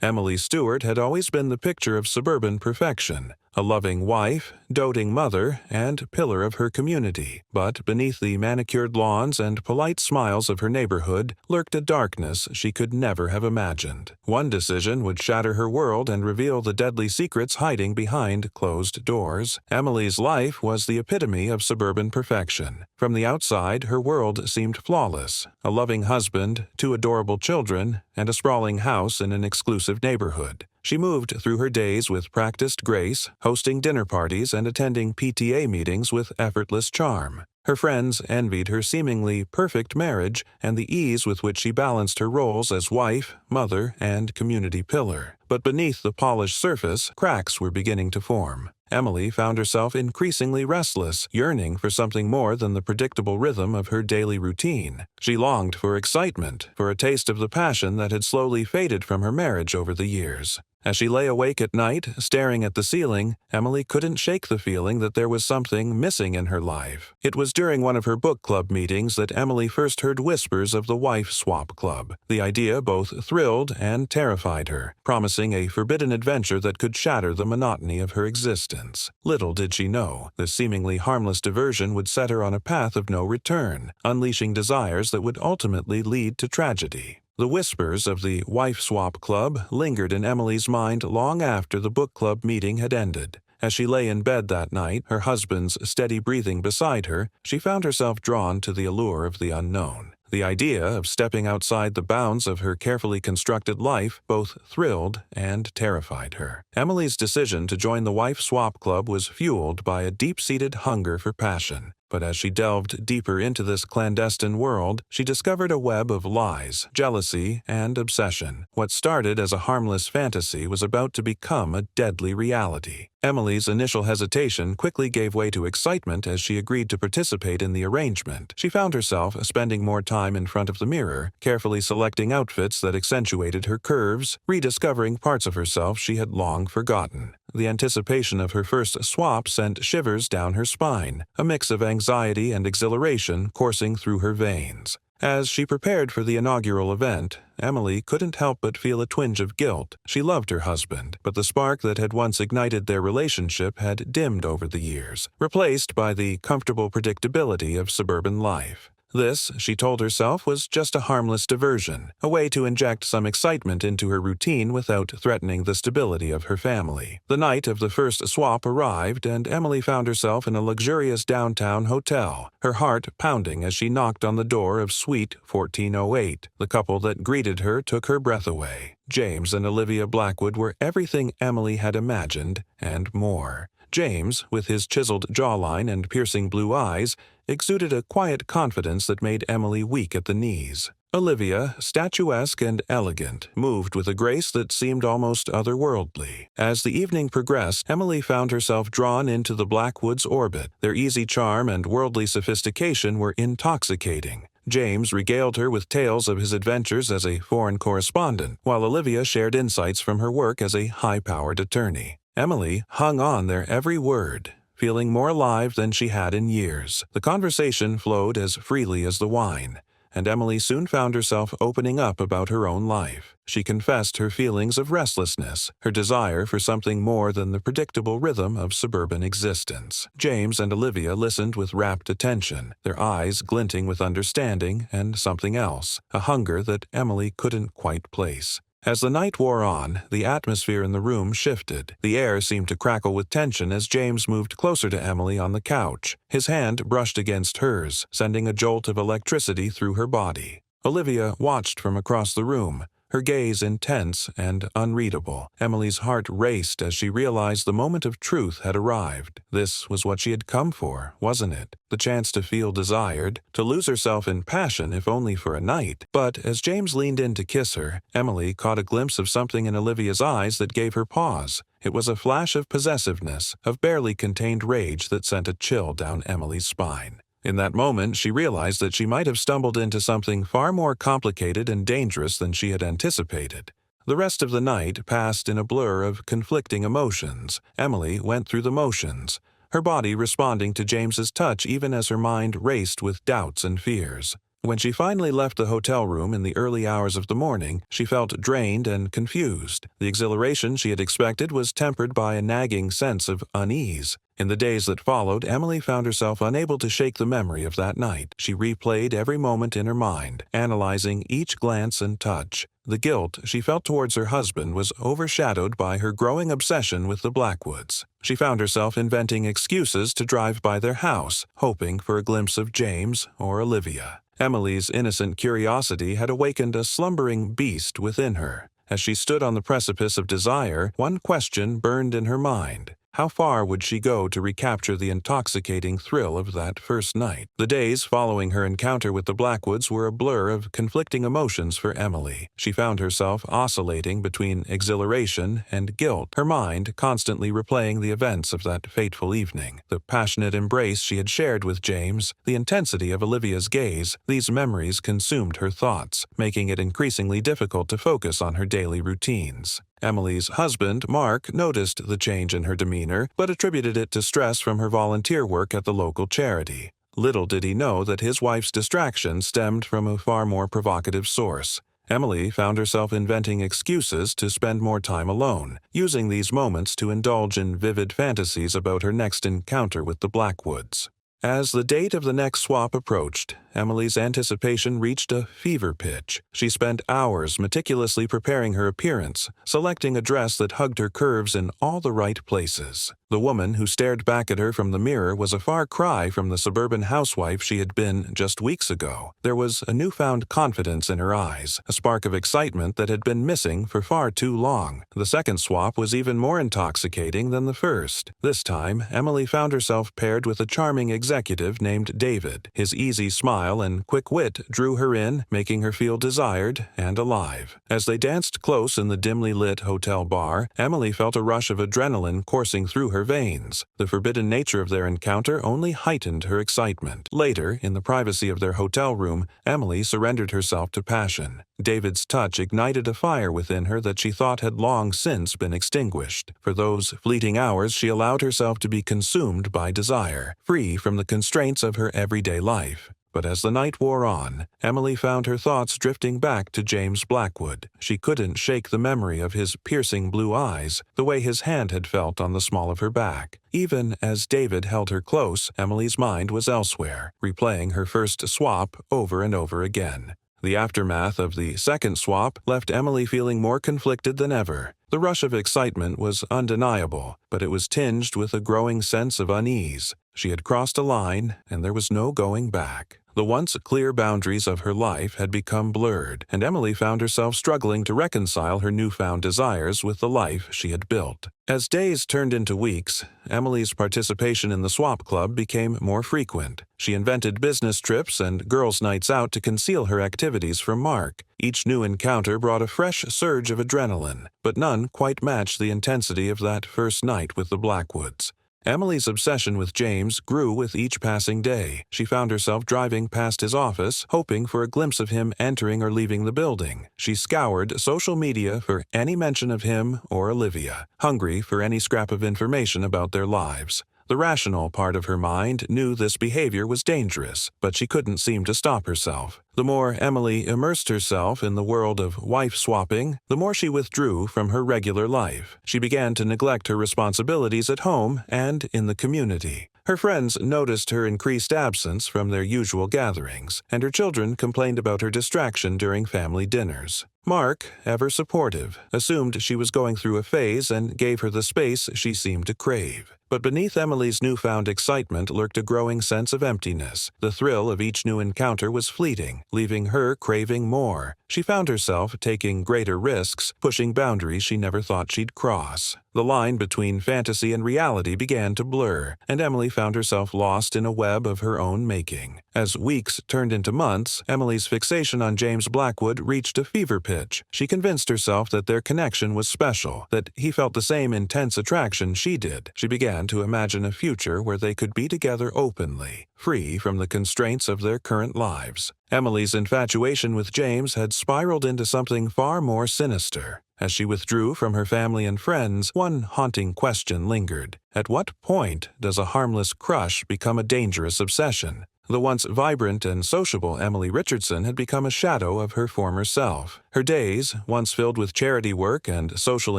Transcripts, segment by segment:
Emily Stewart had always been the picture of suburban perfection, a loving wife, doting mother, and pillar of her community. But beneath the manicured lawns and polite smiles of her neighborhood lurked a darkness she could never have imagined. One decision would shatter her world and reveal the deadly secrets hiding behind closed doors. Emily's life was the epitome of suburban perfection. From the outside, her world seemed flawless: a loving husband, two adorable children, and a sprawling house in an exclusive neighborhood. She moved through her days with practiced grace, hosting dinner parties and attending PTA meetings with effortless charm. Her friends envied her seemingly perfect marriage and the ease with which she balanced her roles as wife, mother, and community pillar. But beneath the polished surface, cracks were beginning to form. Emily found herself increasingly restless, yearning for something more than the predictable rhythm of her daily routine. She longed for excitement, for a taste of the passion that had slowly faded from her marriage over the years. As she lay awake at night, staring at the ceiling, Emily couldn't shake the feeling that there was something missing in her life. It was during one of her book club meetings that Emily first heard whispers of the Wife Swap Club. The idea both thrilled and terrified her, promising a forbidden adventure that could shatter the monotony of her existence. Little did she know, this seemingly harmless diversion would set her on a path of no return, unleashing desires that would ultimately lead to tragedy. The whispers of the Wife Swap Club lingered in Emily's mind long after the book club meeting had ended. As she lay in bed that night, her husband's steady breathing beside her, she found herself drawn to the allure of the unknown. The idea of stepping outside the bounds of her carefully constructed life both thrilled and terrified her. Emily's decision to join the Wife Swap Club was fueled by a deep-seated hunger for passion. But as she delved deeper into this clandestine world, she discovered a web of lies, jealousy, and obsession. What started as a harmless fantasy was about to become a deadly reality. Emily's initial hesitation quickly gave way to excitement as she agreed to participate in the arrangement. She found herself spending more time in front of the mirror, carefully selecting outfits that accentuated her curves, rediscovering parts of herself she had long forgotten. The anticipation of her first swap sent shivers down her spine, a mix of anxiety and exhilaration coursing through her veins. As she prepared for the inaugural event, Emily couldn't help but feel a twinge of guilt. She loved her husband, but the spark that had once ignited their relationship had dimmed over the years, replaced by the comfortable predictability of suburban life. This, she told herself, was just a harmless diversion, a way to inject some excitement into her routine without threatening the stability of her family. The night of the first swap arrived, and Emily found herself in a luxurious downtown hotel, her heart pounding as she knocked on the door of Suite 1408. The couple that greeted her took her breath away. James and Olivia Blackwood were everything Emily had imagined, and more. James, with his chiseled jawline and piercing blue eyes, exuded a quiet confidence that made Emily weak at the knees. Olivia, statuesque and elegant, moved with a grace that seemed almost otherworldly. As the evening progressed, Emily found herself drawn into the Blackwoods' orbit. Their easy charm and worldly sophistication were intoxicating. James regaled her with tales of his adventures as a foreign correspondent, while Olivia shared insights from her work as a high-powered attorney. Emily hung on their every word, feeling more alive than she had in years. The conversation flowed as freely as the wine, and Emily soon found herself opening up about her own life. She confessed her feelings of restlessness, her desire for something more than the predictable rhythm of suburban existence. James and Olivia listened with rapt attention, their eyes glinting with understanding and something else, a hunger that Emily couldn't quite place. As the night wore on, the atmosphere in the room shifted. The air seemed to crackle with tension as James moved closer to Emily on the couch. His hand brushed against hers, sending a jolt of electricity through her body. Olivia watched from across the room, her gaze intense and unreadable. Emily's heart raced as she realized the moment of truth had arrived. This was what she had come for, wasn't it? The chance to feel desired, to lose herself in passion if only for a night. But as James leaned in to kiss her, Emily caught a glimpse of something in Olivia's eyes that gave her pause. It was a flash of possessiveness, of barely contained rage that sent a chill down Emily's spine. In that moment, she realized that she might have stumbled into something far more complicated and dangerous than she had anticipated. The rest of the night passed in a blur of conflicting emotions. Emily went through the motions, her body responding to James's touch even as her mind raced with doubts and fears. When she finally left the hotel room in the early hours of the morning, she felt drained and confused. The exhilaration she had expected was tempered by a nagging sense of unease. In the days that followed, Emily found herself unable to shake the memory of that night. She replayed every moment in her mind, analyzing each glance and touch. The guilt she felt towards her husband was overshadowed by her growing obsession with the Blackwoods. She found herself inventing excuses to drive by their house, hoping for a glimpse of James or Olivia. Emily's innocent curiosity had awakened a slumbering beast within her. As she stood on the precipice of desire, one question burned in her mind. How far would she go to recapture the intoxicating thrill of that first night? The days following her encounter with the Blackwoods were a blur of conflicting emotions for Emily. She found herself oscillating between exhilaration and guilt, her mind constantly replaying the events of that fateful evening. The passionate embrace she had shared with James, the intensity of Olivia's gaze, these memories consumed her thoughts, making it increasingly difficult to focus on her daily routines. Emily's husband, Mark, noticed the change in her demeanor, but attributed it to stress from her volunteer work at the local charity. Little did he know that his wife's distraction stemmed from a far more provocative source. Emily found herself inventing excuses to spend more time alone, using these moments to indulge in vivid fantasies about her next encounter with the Blackwoods. As the date of the next swap approached, Emily's anticipation reached a fever pitch. She spent hours meticulously preparing her appearance, selecting a dress that hugged her curves in all the right places. The woman who stared back at her from the mirror was a far cry from the suburban housewife she had been just weeks ago. There was a newfound confidence in her eyes, a spark of excitement that had been missing for far too long. The second swap was even more intoxicating than the first. This time, Emily found herself paired with a charming executive named David. His easy smile and quick wit drew her in, making her feel desired and alive. As they danced close in the dimly lit hotel bar, Emily felt a rush of adrenaline coursing through her veins. The forbidden nature of their encounter only heightened her excitement. Later, in the privacy of their hotel room, Emily surrendered herself to passion. David's touch ignited a fire within her that she thought had long since been extinguished. For those fleeting hours, she allowed herself to be consumed by desire, free from the constraints of her everyday life. But as the night wore on, Emily found her thoughts drifting back to James Blackwood. She couldn't shake the memory of his piercing blue eyes, the way his hand had felt on the small of her back. Even as David held her close, Emily's mind was elsewhere, replaying her first swap over and over again. The aftermath of the second swap left Emily feeling more conflicted than ever. The rush of excitement was undeniable, but it was tinged with a growing sense of unease. She had crossed a line, and there was no going back. The once clear boundaries of her life had become blurred, and Emily found herself struggling to reconcile her newfound desires with the life she had built. As days turned into weeks, Emily's participation in the swap club became more frequent. She invented business trips and girls' nights out to conceal her activities from Mark. Each new encounter brought a fresh surge of adrenaline, but none quite matched the intensity of that first night with the Blackwoods. Emily's obsession with James grew with each passing day. She found herself driving past his office, hoping for a glimpse of him entering or leaving the building. She scoured social media for any mention of him or Olivia, hungry for any scrap of information about their lives. The rational part of her mind knew this behavior was dangerous, but she couldn't seem to stop herself. The more Emily immersed herself in the world of wife-swapping, the more she withdrew from her regular life. She began to neglect her responsibilities at home and in the community. Her friends noticed her increased absence from their usual gatherings, and her children complained about her distraction during family dinners. Mark, ever supportive, assumed she was going through a phase and gave her the space she seemed to crave. But beneath Emily's newfound excitement lurked a growing sense of emptiness. The thrill of each new encounter was fleeting, leaving her craving more. She found herself taking greater risks, pushing boundaries she never thought she'd cross. The line between fantasy and reality began to blur, and Emily found herself lost in a web of her own making. As weeks turned into months, Emily's fixation on James Blackwood reached a fever pitch. She convinced herself that their connection was special, that he felt the same intense attraction she did. She began to imagine a future where they could be together openly, free from the constraints of their current lives. Emily's infatuation with James had spiraled into something far more sinister. As she withdrew from her family and friends, one haunting question lingered. At what point does a harmless crush become a dangerous obsession? The once vibrant and sociable Emily Richardson had become a shadow of her former self. Her days, once filled with charity work and social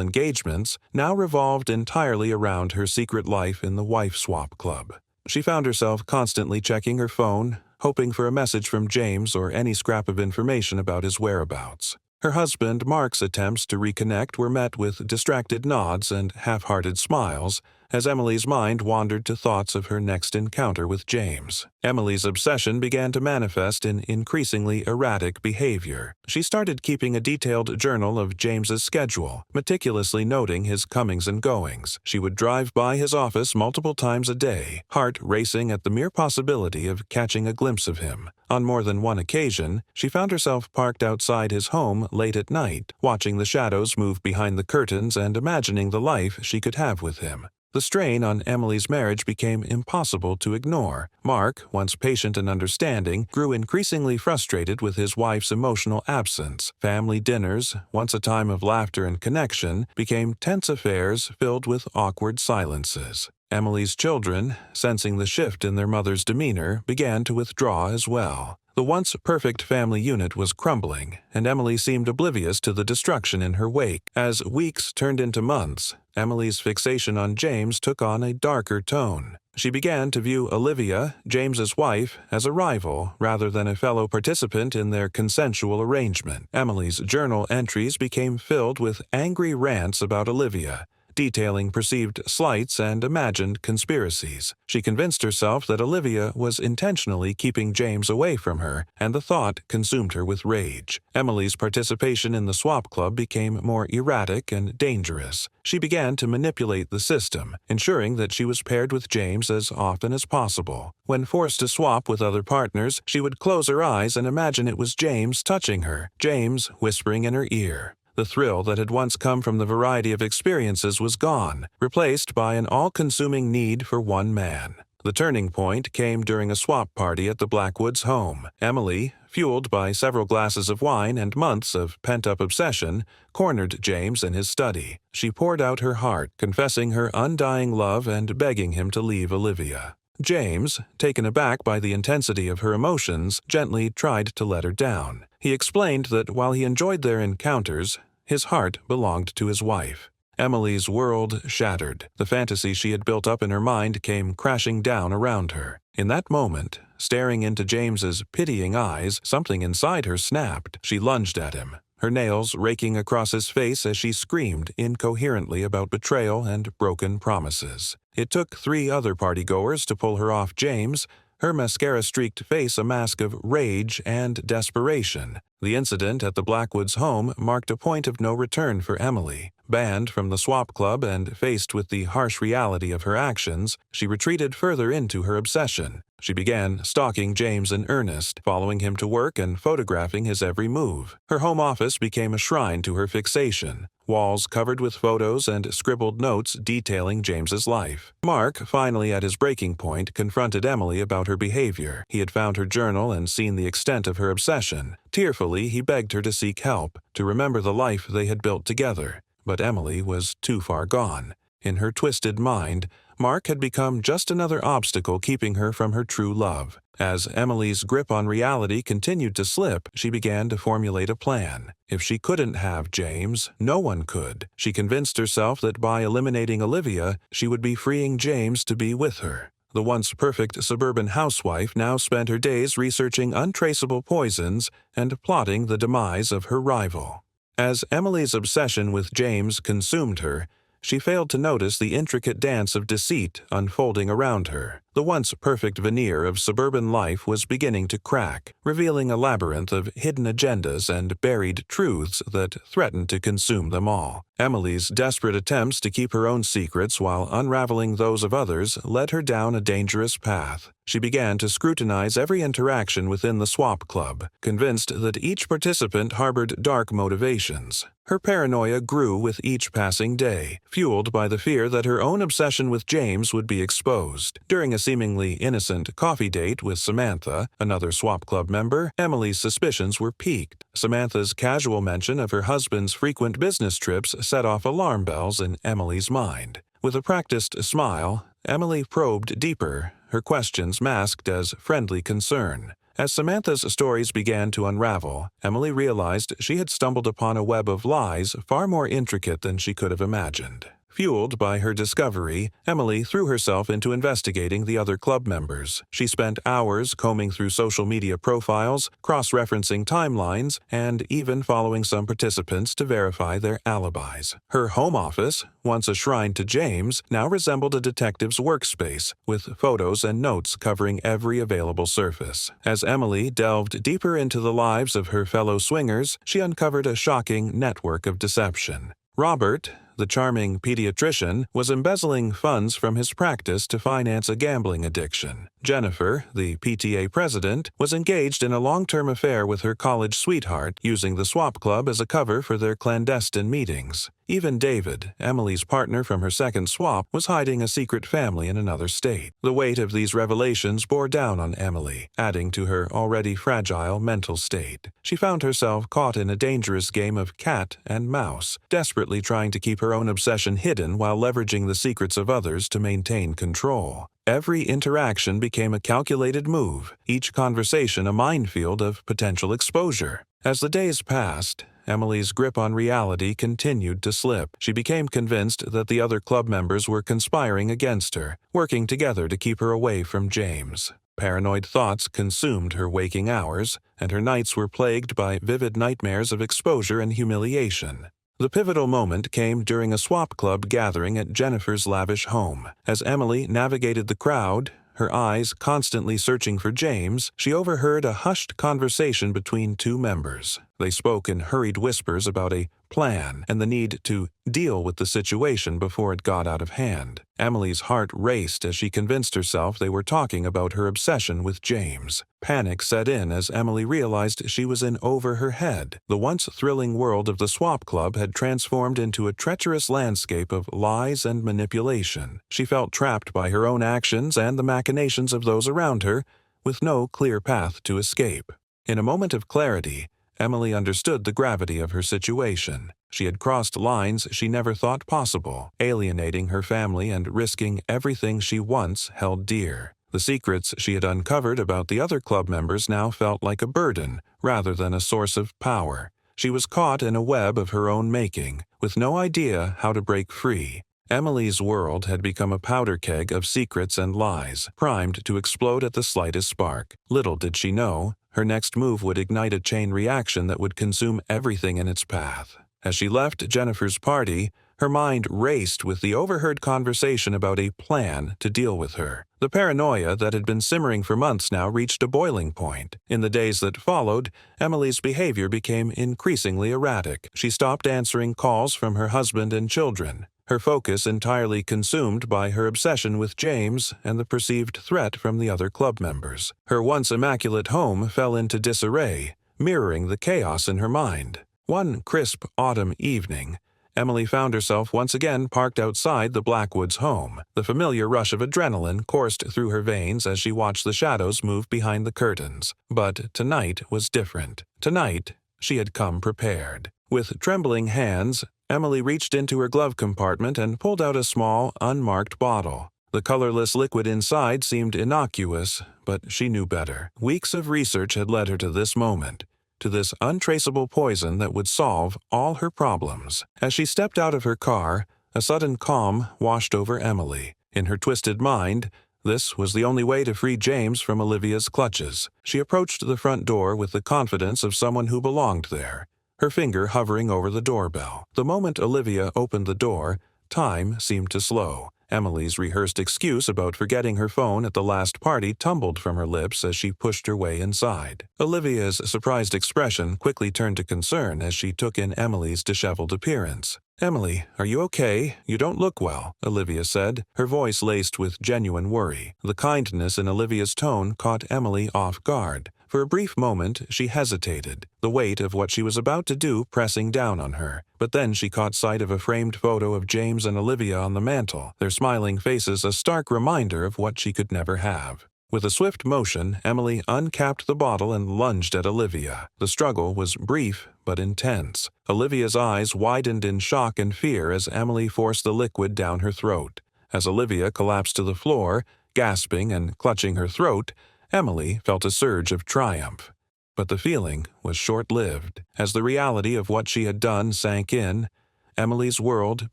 engagements, now revolved entirely around her secret life in the Wife Swap Club. She found herself constantly checking her phone, hoping for a message from James or any scrap of information about his whereabouts. Her husband Mark's attempts to reconnect were met with distracted nods and half-hearted smiles as Emily's mind wandered to thoughts of her next encounter with James. Emily's obsession began to manifest in increasingly erratic behavior. She started keeping a detailed journal of James's schedule, meticulously noting his comings and goings. She would drive by his office multiple times a day, heart racing at the mere possibility of catching a glimpse of him. On more than one occasion, she found herself parked outside his home late at night, watching the shadows move behind the curtains and imagining the life she could have with him. The strain on Emily's marriage became impossible to ignore. Mark, once patient and understanding, grew increasingly frustrated with his wife's emotional absence. Family dinners, once a time of laughter and connection, became tense affairs filled with awkward silences. Emily's children, sensing the shift in their mother's demeanor, began to withdraw as well. The once perfect family unit was crumbling, and Emily seemed oblivious to the destruction in her wake. As weeks turned into months, Emily's fixation on James took on a darker tone. She began to view Olivia, James's wife, as a rival rather than a fellow participant in their consensual arrangement. Emily's journal entries became filled with angry rants about Olivia, detailing perceived slights and imagined conspiracies. She convinced herself that Olivia was intentionally keeping James away from her, and the thought consumed her with rage. Emily's participation in the swap club became more erratic and dangerous. She began to manipulate the system, ensuring that she was paired with James as often as possible. When forced to swap with other partners, she would close her eyes and imagine it was James touching her, James whispering in her ear. The thrill that had once come from the variety of experiences was gone, replaced by an all-consuming need for one man. The turning point came during a swap party at the Blackwoods' home. Emily, fueled by several glasses of wine and months of pent-up obsession, cornered James in his study. She poured out her heart, confessing her undying love and begging him to leave Olivia. James, taken aback by the intensity of her emotions, gently tried to let her down. He explained that while he enjoyed their encounters, his heart belonged to his wife. Emily's world shattered. The fantasy she had built up in her mind came crashing down around her. In that moment, staring into James's pitying eyes, something inside her snapped. She lunged at him, her nails raking across his face as she screamed incoherently about betrayal and broken promises. It took 3 other partygoers to pull her off James, her mascara-streaked face a mask of rage and desperation. The incident at the Blackwoods' home marked a point of no return for Emily. Banned from the swap club and faced with the harsh reality of her actions, she retreated further into her obsession. She began stalking James in earnest, following him to work and photographing his every move. Her home office became a shrine to her fixation, walls covered with photos and scribbled notes detailing James's life. Mark, finally at his breaking point, confronted Emily about her behavior. He had found her journal and seen the extent of her obsession. Tearfully, he begged her to seek help, to remember the life they had built together. But Emily was too far gone. In her twisted mind, Mark had become just another obstacle keeping her from her true love. As Emily's grip on reality continued to slip, she began to formulate a plan. If she couldn't have James, no one could. She convinced herself that by eliminating Olivia, she would be freeing James to be with her. The once perfect suburban housewife now spent her days researching untraceable poisons and plotting the demise of her rival. As Emily's obsession with James consumed her, she failed to notice the intricate dance of deceit unfolding around her. The once perfect veneer of suburban life was beginning to crack, revealing a labyrinth of hidden agendas and buried truths that threatened to consume them all. Emily's desperate attempts to keep her own secrets while unraveling those of others led her down a dangerous path. She began to scrutinize every interaction within the swap club, convinced that each participant harbored dark motivations. Her paranoia grew with each passing day, fueled by the fear that her own obsession with James would be exposed. During a seemingly innocent coffee date with Samantha, another swap club member, Emily's suspicions were piqued. Samantha's casual mention of her husband's frequent business trips set off alarm bells in Emily's mind. With a practiced smile, Emily probed deeper, her questions masked as friendly concern. As Samantha's stories began to unravel, Emily realized she had stumbled upon a web of lies far more intricate than she could have imagined. Fueled by her discovery, Emily threw herself into investigating the other club members. She spent hours combing through social media profiles, cross-referencing timelines, and even following some participants to verify their alibis. Her home office, once a shrine to James, now resembled a detective's workspace, with photos and notes covering every available surface. As Emily delved deeper into the lives of her fellow swingers, she uncovered a shocking network of deception. Robert, the charming pediatrician, was embezzling funds from his practice to finance a gambling addiction. Jennifer, the PTA president, was engaged in a long-term affair with her college sweetheart, using the swap club as a cover for their clandestine meetings. Even David, Emily's partner from her second swap, was hiding a secret family in another state. The weight of these revelations bore down on Emily, adding to her already fragile mental state. She found herself caught in a dangerous game of cat and mouse, desperately trying to keep her own obsession hidden while leveraging the secrets of others to maintain control. Every interaction became a calculated move, each conversation a minefield of potential exposure. As the days passed, Emily's grip on reality continued to slip. She became convinced that the other club members were conspiring against her, working together to keep her away from James. Paranoid thoughts consumed her waking hours, and her nights were plagued by vivid nightmares of exposure and humiliation. The pivotal moment came during a swap club gathering at Jennifer's lavish home. As Emily navigated the crowd, her eyes constantly searching for James, she overheard a hushed conversation between two members. They spoke in hurried whispers about a plan and the need to deal with the situation before it got out of hand. Emily's heart raced as she convinced herself they were talking about her obsession with James. Panic set in as Emily realized she was in over her head. The once thrilling world of the swap club had transformed into a treacherous landscape of lies and manipulation. She felt trapped by her own actions and the machinations of those around her, with no clear path to escape. In a moment of clarity, Emily understood the gravity of her situation. She had crossed lines she never thought possible, alienating her family and risking everything she once held dear. The secrets she had uncovered about the other club members now felt like a burden, rather than a source of power. She was caught in a web of her own making, with no idea how to break free. Emily's world had become a powder keg of secrets and lies, primed to explode at the slightest spark. Little did she know, her next move would ignite a chain reaction that would consume everything in its path. As she left Jennifer's party, her mind raced with the overheard conversation about a plan to deal with her. The paranoia that had been simmering for months now reached a boiling point. In the days that followed, Emily's behavior became increasingly erratic. She stopped answering calls from her husband and children, her focus entirely consumed by her obsession with James and the perceived threat from the other club members. Her once immaculate home fell into disarray, mirroring the chaos in her mind. One crisp autumn evening, Emily found herself once again parked outside the Blackwoods home. The familiar rush of adrenaline coursed through her veins as she watched the shadows move behind the curtains. But tonight was different. Tonight, she had come prepared. With trembling hands, Emily reached into her glove compartment and pulled out a small, unmarked bottle. The colorless liquid inside seemed innocuous, but she knew better. Weeks of research had led her to this moment, to this untraceable poison that would solve all her problems. As she stepped out of her car, a sudden calm washed over Emily. In her twisted mind, this was the only way to free James from Olivia's clutches. She approached the front door with the confidence of someone who belonged there, her finger hovering over the doorbell. The moment Olivia opened the door, time seemed to slow. Emily's rehearsed excuse about forgetting her phone at the last party tumbled from her lips as she pushed her way inside. Olivia's surprised expression quickly turned to concern as she took in Emily's disheveled appearance. "Emily, are you okay? You don't look well," Olivia said, her voice laced with genuine worry. The kindness in Olivia's tone caught Emily off guard. For a brief moment, she hesitated, the weight of what she was about to do pressing down on her. But then she caught sight of a framed photo of James and Olivia on the mantel, their smiling faces a stark reminder of what she could never have. With a swift motion, Emily uncapped the bottle and lunged at Olivia. The struggle was brief but intense. Olivia's eyes widened in shock and fear as Emily forced the liquid down her throat. As Olivia collapsed to the floor, Gasping and clutching her throat, Emily felt a surge of triumph. But the feeling was short-lived. As the reality of what she had done sank in, Emily's world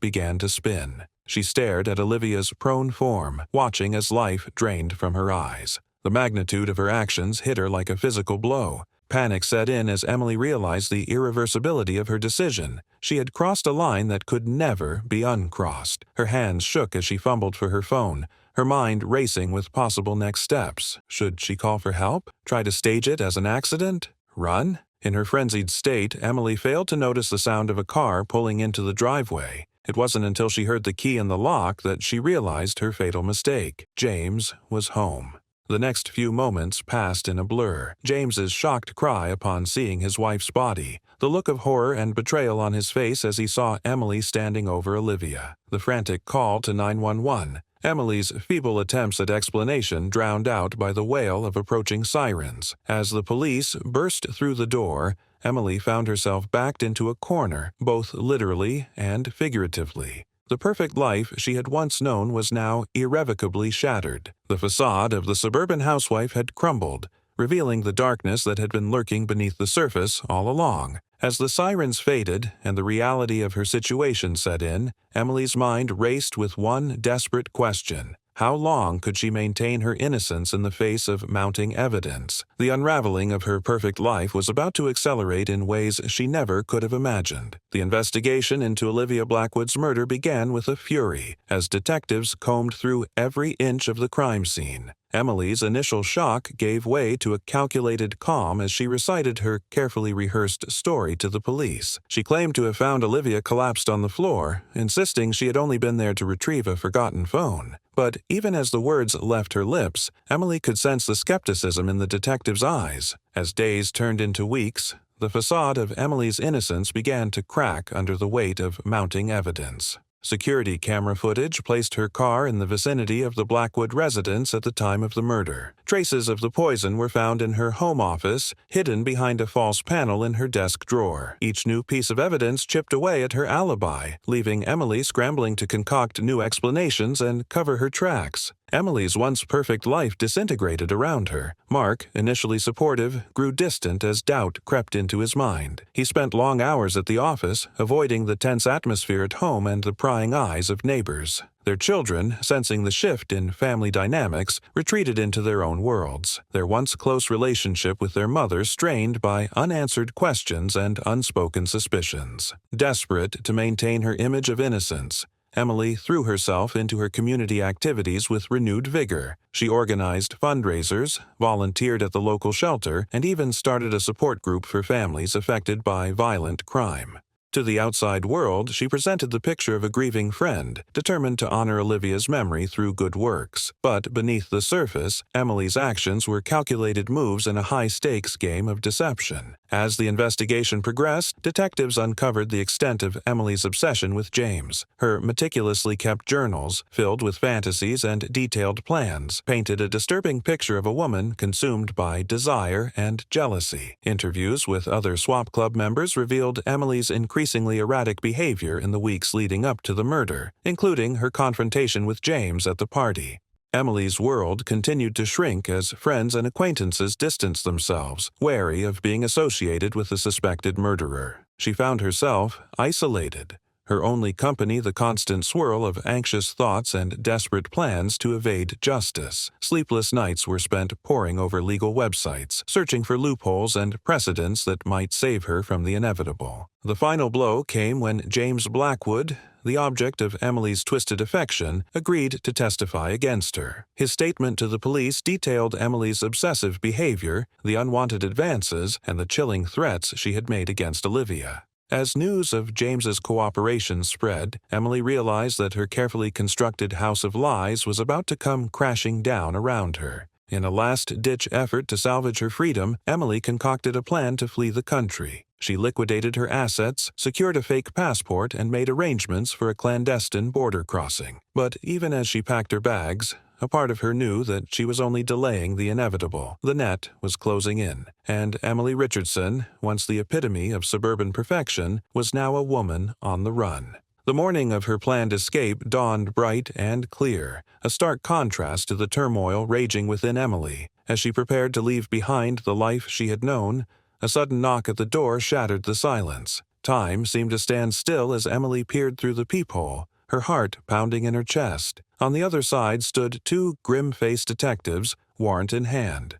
began to spin. She stared at Olivia's prone form, watching as life drained from her eyes. The magnitude of her actions hit her like a physical blow. Panic set in as Emily realized the irreversibility of her decision. She had crossed a line that could never be uncrossed. Her hands shook as she fumbled for her phone, her mind racing with possible next steps. Should she call for help? Try to stage it as an accident? Run? In her frenzied state, Emily failed to notice the sound of a car pulling into the driveway. It wasn't until she heard the key in the lock that she realized her fatal mistake. James was home. The next few moments passed in a blur. James's shocked cry upon seeing his wife's body, the look of horror and betrayal on his face as he saw Emily standing over Olivia, the frantic call to 911, Emily's feeble attempts at explanation drowned out by the wail of approaching sirens. As the police burst through the door, Emily found herself backed into a corner, both literally and figuratively. The perfect life she had once known was now irrevocably shattered. The facade of the suburban housewife had crumbled, revealing the darkness that had been lurking beneath the surface all along. As the sirens faded and the reality of her situation set in, Emily's mind raced with one desperate question. How long could she maintain her innocence in the face of mounting evidence? The unraveling of her perfect life was about to accelerate in ways she never could have imagined. The investigation into Olivia Blackwood's murder began with a fury, as detectives combed through every inch of the crime scene. Emily's initial shock gave way to a calculated calm as she recited her carefully rehearsed story to the police. She claimed to have found Olivia collapsed on the floor, insisting she had only been there to retrieve a forgotten phone. But even as the words left her lips, Emily could sense the skepticism in the detective's eyes. As days turned into weeks, the facade of Emily's innocence began to crack under the weight of mounting evidence. Security camera footage placed her car in the vicinity of the Blackwood residence at the time of the murder. Traces of the poison were found in her home office, hidden behind a false panel in her desk drawer. Each new piece of evidence chipped away at her alibi, leaving Emily scrambling to concoct new explanations and cover her tracks. Emily's once perfect life disintegrated around her. Mark, initially supportive, grew distant as doubt crept into his mind. He spent long hours at the office, avoiding the tense atmosphere at home and the prying eyes of neighbors. Their children, sensing the shift in family dynamics, retreated into their own worlds, their once close relationship with their mother strained by unanswered questions and unspoken suspicions. Desperate to maintain her image of innocence, Emily threw herself into her community activities with renewed vigor. She organized fundraisers, volunteered at the local shelter, and even started a support group for families affected by violent crime. To the outside world, she presented the picture of a grieving friend, determined to honor Olivia's memory through good works. But beneath the surface, Emily's actions were calculated moves in a high-stakes game of deception. As the investigation progressed, detectives uncovered the extent of Emily's obsession with James. Her meticulously kept journals, filled with fantasies and detailed plans, painted a disturbing picture of a woman consumed by desire and jealousy. Interviews with other swap club members revealed Emily's increasingly erratic behavior in the weeks leading up to the murder, including her confrontation with James at the party. Emily's world continued to shrink as friends and acquaintances distanced themselves, wary of being associated with the suspected murderer. She found herself isolated, her only company the constant swirl of anxious thoughts and desperate plans to evade justice. Sleepless nights were spent poring over legal websites, searching for loopholes and precedents that might save her from the inevitable. The final blow came when James Blackwood, the object of Emily's twisted affection, agreed to testify against her. His statement to the police detailed Emily's obsessive behavior, the unwanted advances, and the chilling threats she had made against Olivia. As news of James's cooperation spread, Emily realized that her carefully constructed house of lies was about to come crashing down around her. In a last-ditch effort to salvage her freedom, Emily concocted a plan to flee the country. She liquidated her assets, secured a fake passport, and made arrangements for a clandestine border crossing. But even as she packed her bags, a part of her knew that she was only delaying the inevitable. The net was closing in, and Emily Richardson, once the epitome of suburban perfection, was now a woman on the run. The morning of her planned escape dawned bright and clear, a stark contrast to the turmoil raging within Emily. As she prepared to leave behind the life she had known, a sudden knock at the door shattered the silence. Time seemed to stand still as Emily peered through the peephole, her heart pounding in her chest. On the other side stood two grim-faced detectives, warrant in hand.